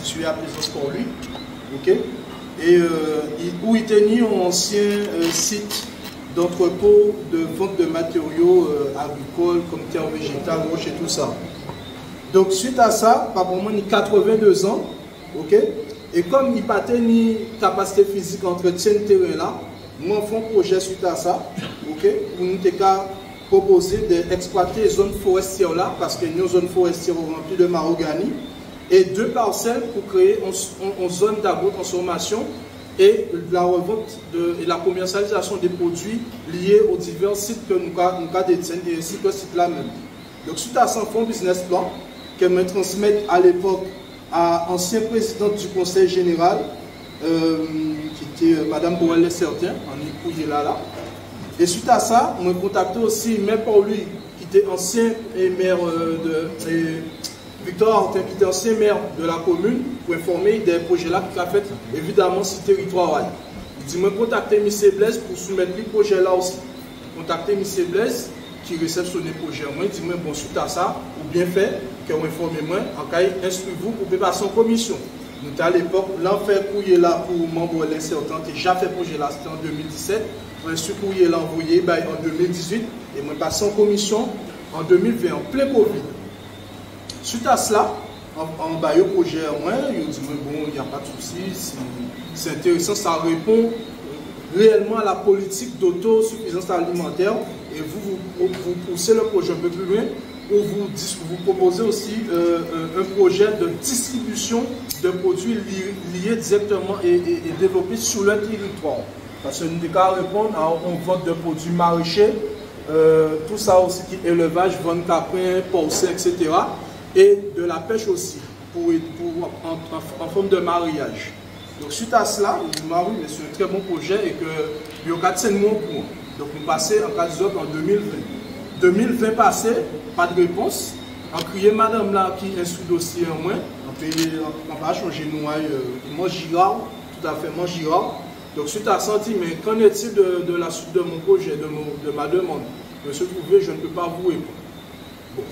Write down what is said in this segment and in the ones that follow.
situé à Plaisance pour lui. Ok? Et où il tenait un ancien site d'entrepôt de vente de matériaux agricoles comme terre végétale, roche et tout ça. Donc suite à ça, papa moi il a 82 ans, ok? Et comme il n'a pas ni capacité physique d'entretien de terrain là, moi je fais un projet suite à ça, ok? Pour nous proposer d'exploiter les zones forestières là, parce que nos zones forestières remplies de mahogany, et 2 parcelles pour créer une zone d'agro-transformation et la revente et la commercialisation des produits liés aux divers sites que nous avons détenus et ainsi que site là même. Donc suite à ça, on fait un business plan que me transmettre à l'époque à l'ancien président du conseil général, qui était Mme Bourelle Certain, en époux là. Et suite à ça, on m'a contacté aussi M. Paul-Louis, qui était ancien maire Victor Artin, qui était ancien maire de la commune, pour informer des projets là qui a fait évidemment ce territoire. Il dit, moi contacter M. Blaise pour soumettre les projets là aussi. Contacter M. Blaise qui réceptionne les projets. Moi, il dit, moi, bon, suite à ça, ou bien fait, qu'on informe moi, en cas instruisez-vous pour passer en commission. Nous, à l'époque, l'enfer courrier là pour membre de l'incertain, qui déjà fait projet là, c'était en 2017. Ce courrier là envoyé en 2018 et moi passé en commission en 2020, en plein Covid. Suite à cela, en bas au projet, moi, il dit bon, il n'y a pas de souci, c'est intéressant, ça répond réellement à la politique d'autosuffisance alimentaire et vous poussez le projet un peu plus loin où vous proposez aussi un projet de distribution de produits liés directement et développés sur le territoire. Parce que nous devons répondre à une vente de produits maraîchers, tout ça aussi qui est élevage, vente caprin, porcin, etc. Et de la pêche aussi, en forme de mariage. Donc suite à cela, on dit, oui, mais c'est un très bon projet et que il y a 4 mois pour moi. Donc nous passons en 4 autres en 2020. 2020 passé, pas de réponse. On crié madame là qui est sous dossier en moins. On va changer nous, moi Girard, tout à fait, moi Girard. Donc suite à ça, on dit, mais qu'en est-il de la suite de mon projet, de ma demande? Monsieur Trouvé, je ne peux pas vous répondre. Bon.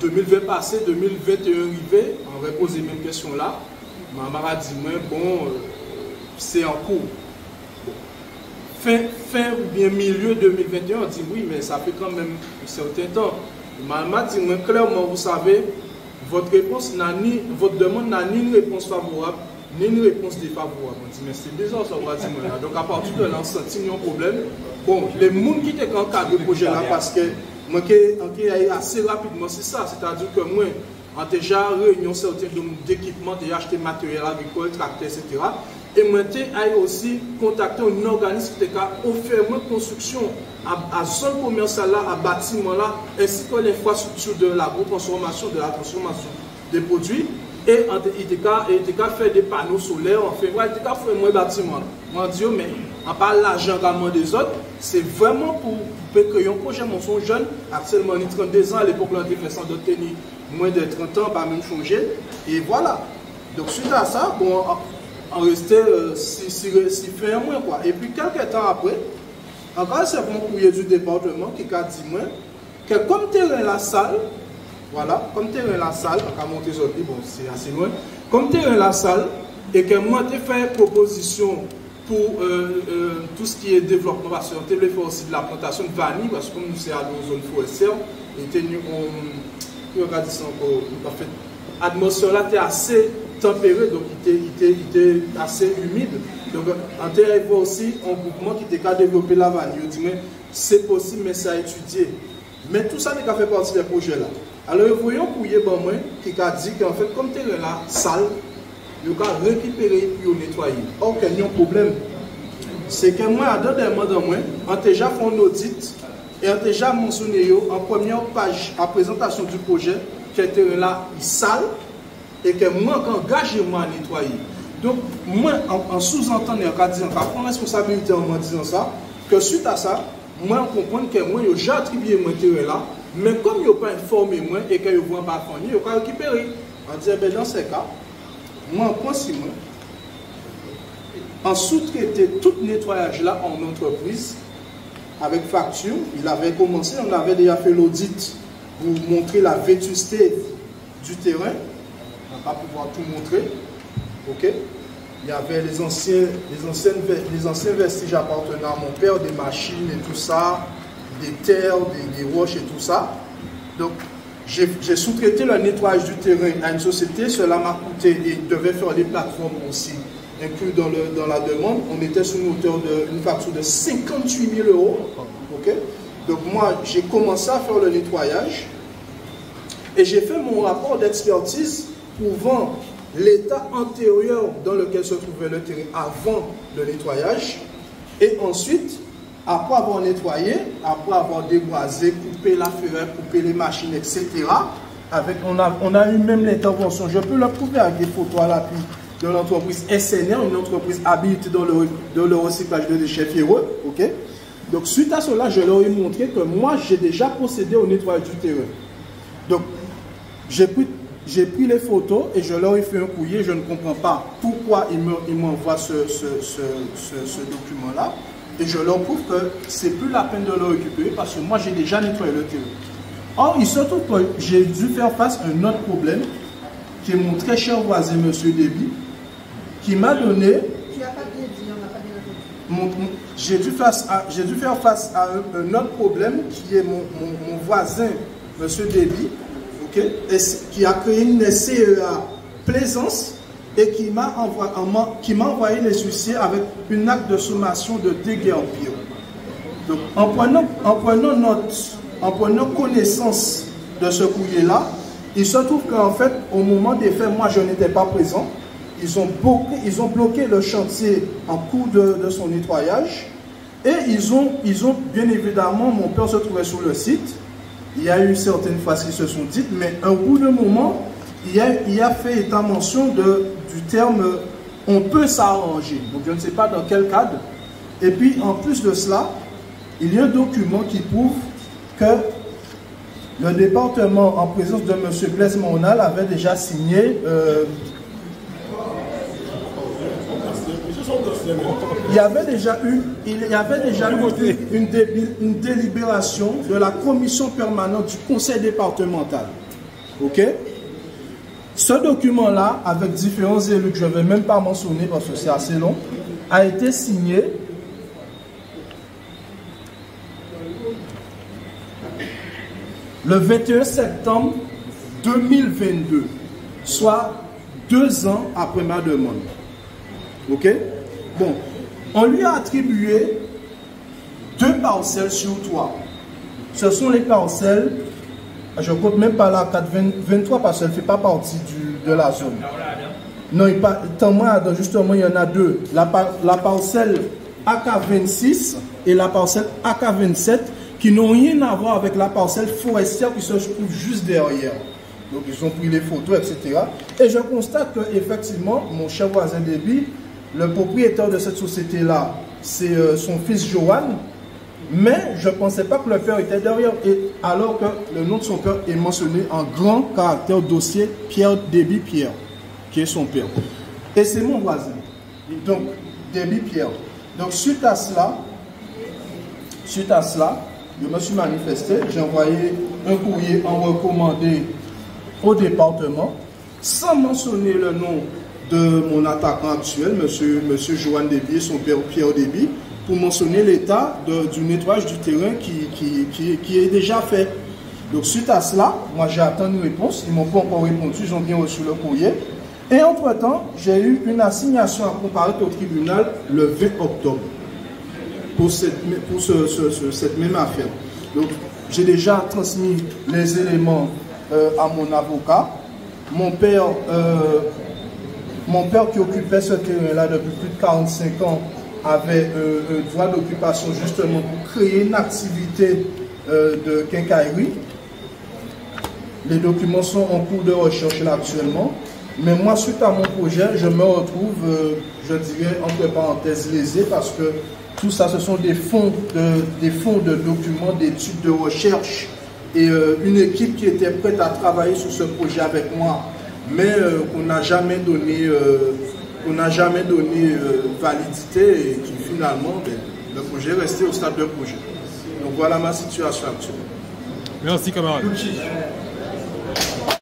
2020 passé, 2021 arrivé, on va poser les mêmes questions là. Maman a dit, bon, c'est en cours. Bon. Fin ou bien milieu 2021, on dit oui, mais ça fait quand même un certain temps. Maman a dit, clairement, vous savez, votre demande n'a ni une réponse favorable, ni une réponse défavorable. On dit, mais c'est bizarre ça, on va dire. Donc à partir de là, on sentit un problème. Bon, les gens qui étaient encadrés le projet là, parce que moi, assez rapidement, c'est ça. C'est-à-dire que moi, on a déjà réuni certains d'équipements, déjà acheté matériel agricole, tracteur, etc. Et moi, j'ai aussi contacté un organisme qui a offert une construction à zone commerciale, à bâtiment là, ainsi que l'infrastructure de l'agro-transformation, de la transformation des produits. Et il a fait des panneaux solaires, il a fait un bâtiment. Moi, je dis, mais on parle l'argent des autres, c'est vraiment pour créer un projet. Mon son jeune, actuellement, il a 32 ans, à l'époque, on a fait sans doute tenir moins de 30 ans, pas même changer. Et voilà. Donc, suite à ça, bon, on restait 6 fin un mois. Quoi. Et puis, quelques temps après, encore c'est un courrier du département qui a dit moi, que comme terrain la salle, voilà, comme terrain la salle, on a monté sur le bon, c'est assez loin, comme terrain la salle, et que moi, j'ai fait proposition pour tout ce qui est développement, parce qu'on a fait aussi de la plantation de vanille, parce que comme nous sommes à une zone forestière, l'atmosphère là était assez tempérée, donc il était assez humide. Donc, on a vu aussi un groupement qui était développé la vanille. On dit, mais c'est possible, mais c'est à étudier. Mais tout ça n'est qu'à faire partie des projets là. Alors, voyons pour y moi qui a dit qu'en fait, comme terrain là, sale, il va récupérer et nettoyer. Or, il y a un problème. C'est que moi, à deux mois dans moi, on a déjà fait un audit et on a déjà mentionné en première page à présentation du projet que le terrain là est sale et que moi, engagement à nettoyer. Donc, moi, en sous-entendant, en prendre responsabilité en disant ça, que suite à ça, moi, on comprend que moi, j'ai attribué mon terrain là, mais comme ils n'ont pas informé moi et qu'ils ne vont pas fournir, ils vont récupérer. On dit, ben, dans ces cas, moi, en principe, en sous-traité tout nettoyage là en entreprise, avec facture, il avait commencé, on avait déjà fait l'audit pour montrer la vétusté du terrain. On ne va pas pouvoir tout montrer. ok? Il y avait les anciens vestiges appartenant à mon père, des machines et tout ça, des terres, des roches et tout ça. Donc, j'ai sous-traité le nettoyage du terrain à une société. Cela m'a coûté, et il devait faire des plateformes aussi, inclus dans la demande. On était sur une hauteur d'une facture de 58 000 €. Ok? Donc, moi, j'ai commencé à faire le nettoyage et j'ai fait mon rapport d'expertise prouvant l'état antérieur dans lequel se trouvait le terrain avant le nettoyage. Et ensuite, après avoir nettoyé, après avoir déboisé, coupé la ferraille, coupé les machines, etc., on a eu même l'intervention, je peux le prouver avec des photos à l'appui de l'entreprise SNR, une entreprise habilitée dans le recyclage de déchets ferreux. Ok? Donc, suite à cela, je leur ai montré que moi, j'ai déjà procédé au nettoyage du terrain. Donc, j'ai pris les photos et je leur ai fait un courrier. Je ne comprends pas pourquoi ils m'envoient ce document-là. Et je leur prouve que c'est plus la peine de le récupérer parce que moi, j'ai déjà nettoyé le terrain. Or, il se trouve que j'ai dû faire face à un autre problème qui est mon très cher voisin, M. Déby, qui m'a donné... Tu n'as pas bien dit, on n'a pas bien entendu. J'ai dû faire face à un autre problème qui est mon voisin, M. Déby, okay, qui a créé une CEA Plaisance et qui m'a envoyé les huissiers avec une acte de sommation de déguerpir. Donc, en prenant connaissance de ce courrier-là, il se trouve qu'en fait, au moment des faits, moi, je n'étais pas présent. Ils ont bloqué le chantier en cours de son nettoyage. Et ils ont bien évidemment, mon père se trouvait sur le site. Il y a eu certaines phrases qui se sont dites, mais au bout d'un moment, il a fait état mention du terme « on peut s'arranger ». Donc je ne sais pas dans quel cadre. Et puis en plus de cela, il y a un document qui prouve que le département, en présence de M. Blaise Monal, avait déjà signé... il y avait déjà eu une délibération de la commission permanente du conseil départemental. Ok? Ce document-là, avec différents élus que je ne vais même pas mentionner parce que c'est assez long, a été signé le 21 septembre 2022, soit 2 ans après ma demande. Ok? Bon, on lui a attribué 2 parcelles sur 3. Ce sont les parcelles, je ne compte même pas la 23 parce qu'elle ne fait pas partie de la zone. Non, justement, il y en a 2. La parcelle AK26 et la parcelle AK27 qui n'ont rien à voir avec la parcelle forestière qui se trouve juste derrière. Donc, ils ont pris les photos, etc. Et je constate qu'effectivement, mon cher voisin Déby, le propriétaire de cette société-là, c'est son fils Johan, mais je ne pensais pas que le père était derrière, alors que le nom de son père est mentionné en grand caractère dossier Pierre Déby Pierre, qui est son père. Et c'est mon voisin, donc Déby Pierre. Donc suite à cela, je me suis manifesté, j'ai envoyé un courrier en recommandé au département, sans mentionner le nom de mon attaquant actuel, monsieur Johan Déby et son père Pierre Déby, pour mentionner l'état du nettoyage du terrain qui est déjà fait. Donc suite à cela, moi j'ai attendu une réponse, ils ne m'ont pas encore répondu, ils ont bien reçu le courrier. Et entre-temps, j'ai eu une assignation à comparaître au tribunal le 20 octobre pour cette même affaire. Donc j'ai déjà transmis les éléments à mon avocat. Mon père qui occupait ce terrain-là depuis plus de 45 ans avait un droit d'occupation justement pour créer une activité de quincaillerie. Les documents sont en cours de recherche là actuellement. Mais moi, suite à mon projet, je me retrouve, je dirais, entre parenthèses, lésé parce que tout ça, ce sont des fonds de documents, d'études, de recherche et une équipe qui était prête à travailler sur ce projet avec moi, mais qu'on n'a jamais donné, validité et qui finalement, le projet est resté au stade de projet. Donc voilà ma situation actuelle. Merci camarade.